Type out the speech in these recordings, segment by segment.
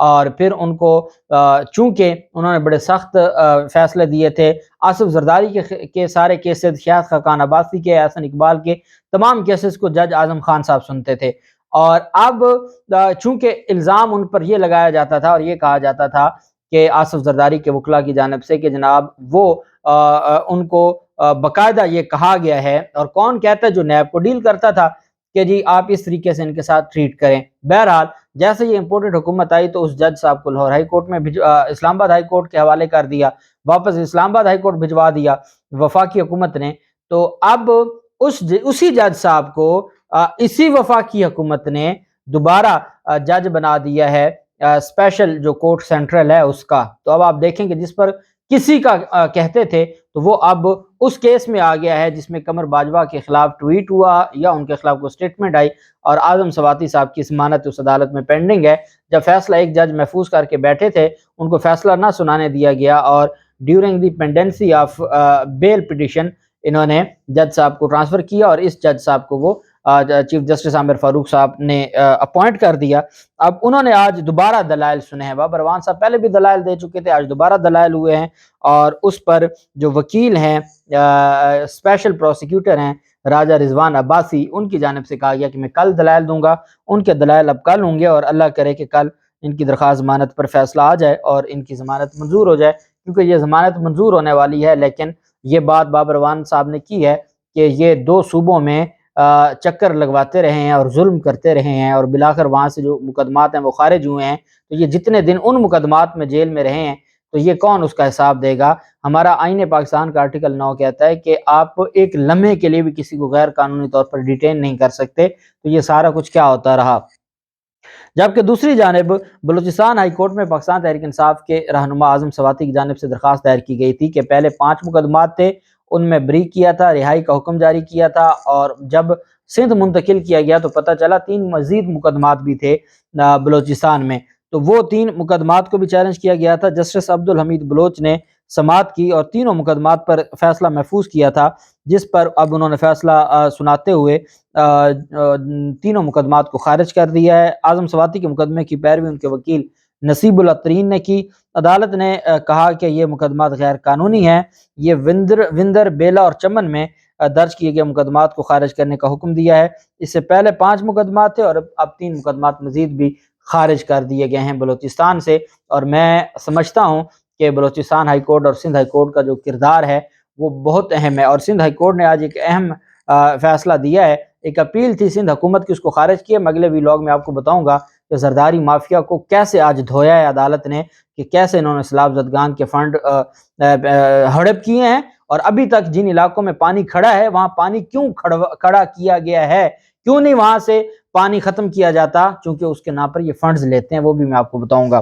اور پھر ان کو چونکہ انہوں نے بڑے سخت فیصلے دیے تھے، آصف زرداری کے سارے کیسز، شاہد خاقان عباسی کے، احسن اقبال کے تمام کیسز کو جج اعظم خان صاحب سنتے تھے، اور اب چونکہ الزام ان پر یہ لگایا جاتا تھا اور یہ کہا جاتا تھا کہ آصف زرداری کے وکلاء کی جانب سے کہ جناب وہ ان کو باقاعدہ یہ کہا گیا ہے، اور کون کہتا ہے؟ جو نیب کو ڈیل کرتا تھا کہ جی آپ اس طریقے سے ان کے ساتھ ٹریٹ کریں۔ بہرحال جیسے یہ امپورٹڈ حکومت آئی تو اس جج صاحب کو لاہور ہائی کورٹ میں اسلام آباد ہائی کورٹ کے حوالے کر دیا، واپس اسلام آباد ہائی کورٹ بھجوا دیا وفاقی حکومت نے۔ تو اب اسی جج صاحب کو اسی وفاقی حکومت نے دوبارہ جج بنا دیا ہے، اسپیشل جو کورٹ سینٹرل ہے اس کا۔ تو اب آپ دیکھیں کہ جس پر کسی کا کہتے تھے تو وہ اب اس کیس میں آ گیا ہے جس میں قمر باجوہ کے خلاف ٹویٹ ہوا یا ان کے خلاف کوئی سٹیٹمنٹ آئی، اور اعظم سواتی صاحب کی ضمانت اس عدالت میں پینڈنگ ہے۔ جب فیصلہ ایک جج محفوظ کر کے بیٹھے تھے، ان کو فیصلہ نہ سنانے دیا گیا، اور during the pendency of bail petition انہوں نے جج صاحب کو ٹرانسفر کیا، اور اس جج صاحب کو وہ چیف جسٹس عامر فاروق صاحب نے اپوائنٹ کر دیا۔ اب انہوں نے آج دوبارہ دلائل سنے ہیں، بابر اعوان صاحب پہلے بھی دلائل دے چکے تھے، آج دوبارہ دلائل ہوئے ہیں، اور اس پر جو وکیل ہیں اسپیشل پروسیکیوٹر ہیں راجہ رضوان عباسی، ان کی جانب سے کہا گیا کہ میں کل دلائل دوں گا۔ ان کے دلائل اب کل ہوں گے، اور اللہ کرے کہ کل ان کی درخواست ضمانت پر فیصلہ آ جائے اور ان کی ضمانت منظور ہو جائے، کیونکہ یہ ضمانت منظور ہونے والی ہے، لیکن یہ بات بابر اعوان صاحب نے کی ہے کہ یہ دو صوبوں میں چکر لگواتے رہے ہیں اور ظلم کرتے رہے ہیں، اور بالآخر وہاں سے جو مقدمات ہیں وہ خارج ہوئے ہیں، تو یہ جتنے دن ان مقدمات میں جیل میں رہے ہیں تو یہ کون اس کا حساب دے گا؟ ہمارا آئین پاکستان کا آرٹیکل 9 کہتا ہے کہ آپ ایک لمحے کے لیے بھی کسی کو غیر قانونی طور پر ڈیٹین نہیں کر سکتے، تو یہ سارا کچھ کیا ہوتا رہا۔ جبکہ دوسری جانب بلوچستان ہائی کورٹ میں پاکستان تحریک انصاف کے رہنما اعظم سواتی کی جانب سے درخواست دائر کی گئی تھی کہ پہلے 5 مقدمات تھے، ان میں بری کیا تھا، رہائی کا حکم جاری کیا تھا، اور جب سندھ منتقل کیا گیا تو پتہ چلا 3 مزید مقدمات بھی تھے بلوچستان میں، تو وہ 3 مقدمات کو بھی چیلنج کیا گیا تھا۔ جسٹس عبدالحمید بلوچ نے سماعت کی اور تینوں مقدمات پر فیصلہ محفوظ کیا تھا، جس پر اب انہوں نے فیصلہ سناتے ہوئے تینوں مقدمات کو خارج کر دیا ہے۔ اعظم سواتی کے مقدمے کی پیروی ان کے وکیل نصیب اللہ ترین نے کی۔ عدالت نے کہا کہ یہ مقدمات غیر قانونی ہیں، یہ وندر، بیلا اور چمن میں درج کیے گئے مقدمات کو خارج کرنے کا حکم دیا ہے۔ اس سے پہلے 5 مقدمات تھے اور اب 3 مقدمات مزید بھی خارج کر دیے گئے ہیں بلوچستان سے، اور میں سمجھتا ہوں کہ بلوچستان ہائی کورٹ اور سندھ ہائی کورٹ کا جو کردار ہے وہ بہت اہم ہے، اور سندھ ہائی کورٹ نے آج ایک اہم فیصلہ دیا ہے۔ ایک اپیل تھی سندھ حکومت کی، اس کو خارج کیا۔ میں اگلے ویلاگ میں آپ کو بتاؤں گا کہ زرداری مافیا کو کیسے آج دھویا ہے عدالت نے، کہ کیسے انہوں نے سیلاب زدگان کے فنڈ ہڑپ کیے ہیں، اور ابھی تک جن علاقوں میں پانی کھڑا ہے وہاں پانی کیوں کھڑا کیا گیا ہے، کیوں نہیں وہاں سے پانی ختم کیا جاتا، چونکہ اس کے نام پر یہ فنڈز لیتے ہیں، وہ بھی میں آپ کو بتاؤں گا۔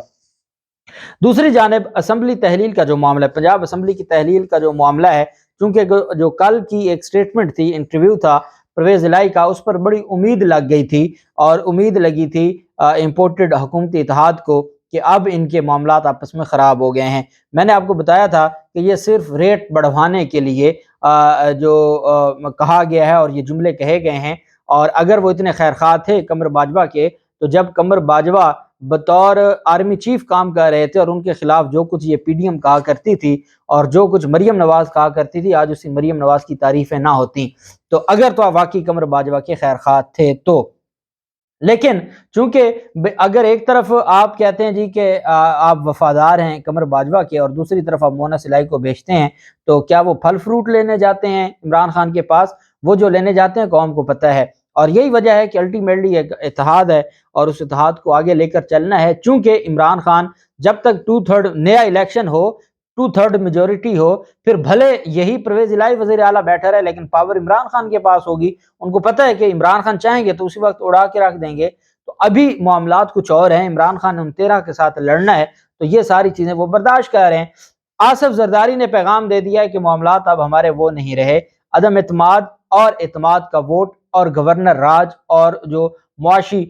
دوسری جانب اسمبلی تحلیل کا جو معاملہ ہے، پنجاب اسمبلی کی تحلیل کا جو معاملہ ہے، چونکہ جو کل کی ایک سٹیٹمنٹ تھی، انٹرویو تھا پرویز الہی کا، اس پر بڑی امید لگ گئی تھی، اور امید لگی تھی امپورٹڈ حکومتی اتحاد کو کہ اب ان کے معاملات آپس میں خراب ہو گئے ہیں۔ میں نے آپ کو بتایا تھا کہ یہ صرف ریٹ بڑھوانے کے لیے جو کہا گیا ہے اور یہ جملے کہے گئے ہیں، اور اگر وہ اتنے خیرخواہ تھے قمر باجوہ کے، تو جب قمر باجوہ بطور آرمی چیف کام کر رہے تھے اور ان کے خلاف جو کچھ یہ پی ڈی ایم کہا کرتی تھی اور جو کچھ مریم نواز کہا کرتی تھی، آج اسی مریم نواز کی تعریفیں نہ ہوتی، تو اگر تو آپ واقعی قمر باجوہ کے خیرخواہ تھے تو۔ لیکن چونکہ اگر ایک طرف آپ کہتے ہیں جی کہ آپ وفادار ہیں قمر باجوہ کے، اور دوسری طرف آپ مونس الہی کو بھیجتے ہیں، تو کیا وہ پھل فروٹ لینے جاتے ہیں عمران خان کے پاس؟ وہ جو لینے جاتے ہیں قوم کو پتہ ہے، اور یہی وجہ ہے کہ الٹیمیٹلی ایک اتحاد ہے اور اس اتحاد کو آگے لے کر چلنا ہے، چونکہ عمران خان جب تک 2/3 نیا الیکشن ہو، 2/3 میجورٹی ہو، پھر بھلے یہی پرویز الہی وزیر اعلیٰ بیٹھا رہے، لیکن پاور عمران خان کے پاس ہوگی۔ ان کو پتہ ہے کہ عمران خان چاہیں گے تو اسی وقت اڑا کے رکھ دیں گے۔ تو ابھی معاملات کچھ اور ہیں، عمران خان نے 13 کے ساتھ لڑنا ہے، تو یہ ساری چیزیں وہ برداشت کر رہے ہیں۔ آصف زرداری نے پیغام دے دیا ہے کہ معاملات اب ہمارے وہ نہیں رہے، عدم اعتماد اور اعتماد کا ووٹ اور گورنر راج اور جو معاشی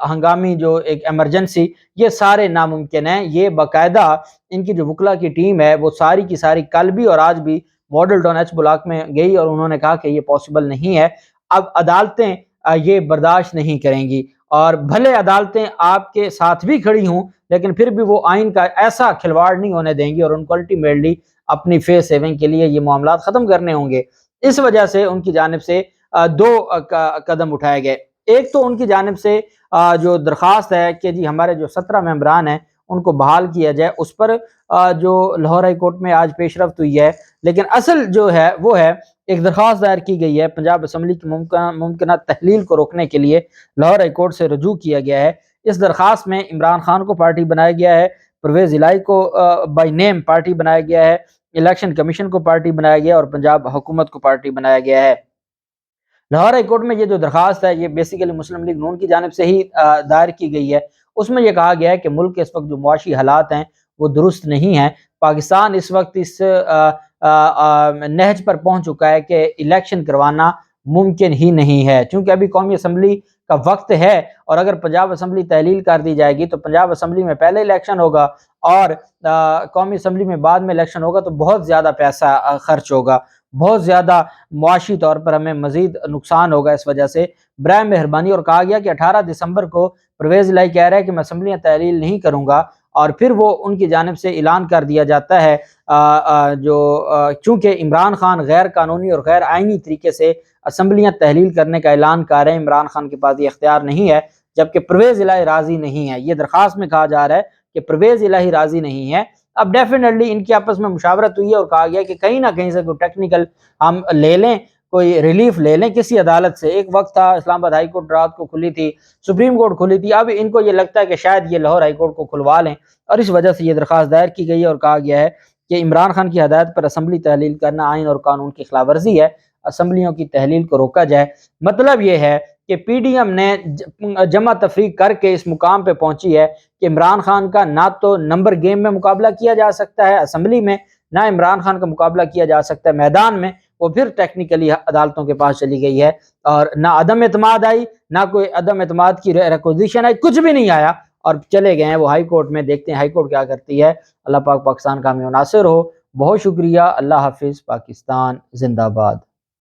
ہنگامی جو ایک ایمرجنسی، یہ سارے ناممکن ہیں۔ یہ باقاعدہ ان کی جو وکلا کی ٹیم ہے وہ ساری کی ساری کل بھی اور آج بھی ماڈل ٹاؤن ایچ بلاک میں گئی، اور انہوں نے کہا کہ یہ پاسبل نہیں ہے۔ اب عدالتیں یہ برداشت نہیں کریں گی، اور بھلے عدالتیں آپ کے ساتھ بھی کھڑی ہوں لیکن پھر بھی وہ آئین کا ایسا کھلواڑ نہیں ہونے دیں گی اور ان کو الٹیمیٹلی اپنی فیس سیونگ کے لیے یہ معاملات ختم کرنے ہوں گے۔ اس وجہ سے ان کی جانب سے دو قدم اٹھائے گئے۔ ایک تو ان کی جانب سے جو درخواست ہے کہ جی ہمارے جو 17 ممبران ہیں ان کو بحال کیا جائے، اس پر جو لاہور ہائی کورٹ میں آج پیش رفت ہوئی ہے، لیکن اصل جو ہے وہ ہے ایک درخواست دائر کی گئی ہے پنجاب اسمبلی کی ممکنہ تحلیل کو روکنے کے لیے لاہور ہائی کورٹ سے رجوع کیا گیا ہے۔ اس درخواست میں عمران خان کو پارٹی بنایا گیا ہے، پرویز الہی کو بائی نیم پارٹی بنایا گیا ہے، الیکشن کمیشن کو پارٹی بنایا گیا ہے اور پنجاب حکومت کو پارٹی بنایا گیا ہے۔ لاہور ہائی کورٹ میں یہ جو درخواست ہے یہ بیسیکلی مسلم لیگ نون کی جانب سے ہی دائر کی گئی ہے۔ اس میں یہ کہا گیا ہے کہ ملک کے اس وقت جو معاشی حالات ہیں وہ درست نہیں ہیں۔ پاکستان اس وقت اس نہج پر پہنچ چکا ہے کہ الیکشن کروانا ممکن ہی نہیں ہے، چونکہ ابھی قومی اسمبلی کا وقت ہے اور اگر پنجاب اسمبلی تحلیل کر دی جائے گی تو پنجاب اسمبلی میں پہلے الیکشن ہوگا اور قومی اسمبلی میں بعد میں الیکشن ہوگا تو بہت زیادہ پیسہ خرچ ہوگا، بہت زیادہ معاشی طور پر ہمیں مزید نقصان ہوگا۔ اس وجہ سے برائے مہربانی، اور کہا گیا کہ 18 دسمبر کو پرویز الہی کہہ رہا ہے کہ میں اسمبلیاں تحلیل نہیں کروں گا، اور پھر وہ ان کی جانب سے اعلان کر دیا جاتا ہے چونکہ عمران خان غیر قانونی اور غیر آئینی طریقے سے اسمبلیاں تحلیل کرنے کا اعلان کر رہے ہیں، عمران خان کے پاس یہ اختیار نہیں ہے، جبکہ پرویز الہی راضی نہیں ہے۔ یہ درخواست میں کہا جا رہا ہے کہ پرویز الہی راضی نہیں ہے۔ اب ڈیفینیٹلی ان کی آپس میں مشاورت ہوئی ہے اور کہا گیا کہ کہیں نہ کہیں سے کوئی ٹیکنیکل ہم لے لیں، کوئی ریلیف لے لیں کسی عدالت سے۔ ایک وقت تھا اسلام آباد ہائی کورٹ رات کو کھلی تھی، سپریم کورٹ کھلی تھی، اب ان کو یہ لگتا ہے کہ شاید یہ لاہور ہائی کورٹ کو کھلوا لیں، اور اس وجہ سے یہ درخواست دائر کی گئی ہے اور کہا گیا ہے کہ عمران خان کی ہدایت پر اسمبلی تحلیل کرنا آئین اور قانون کی خلاف ورزی ہے، اسمبلیوں کی تحلیل کو روکا جائے۔ مطلب یہ ہے کہ پی ڈی ایم نے جمع تفریق کر کے اس مقام پہ پہنچی ہے کہ عمران خان کا نہ تو نمبر گیم میں مقابلہ کیا جا سکتا ہے اسمبلی میں، نہ عمران خان کا مقابلہ کیا جا سکتا ہے میدان میں، وہ پھر ٹیکنیکلی عدالتوں کے پاس چلی گئی ہے، اور نہ عدم اعتماد آئی، نہ کوئی عدم اعتماد کی ریکوزیشن آئی، کچھ بھی نہیں آیا، اور چلے گئے ہیں وہ ہائی کورٹ میں۔ دیکھتے ہیں ہائی کورٹ کیا کرتی ہے۔ اللہ پاک پاکستان کا ہمیں ناصر ہو۔ بہت شکریہ۔ اللہ حافظ۔ پاکستان زندہ باد۔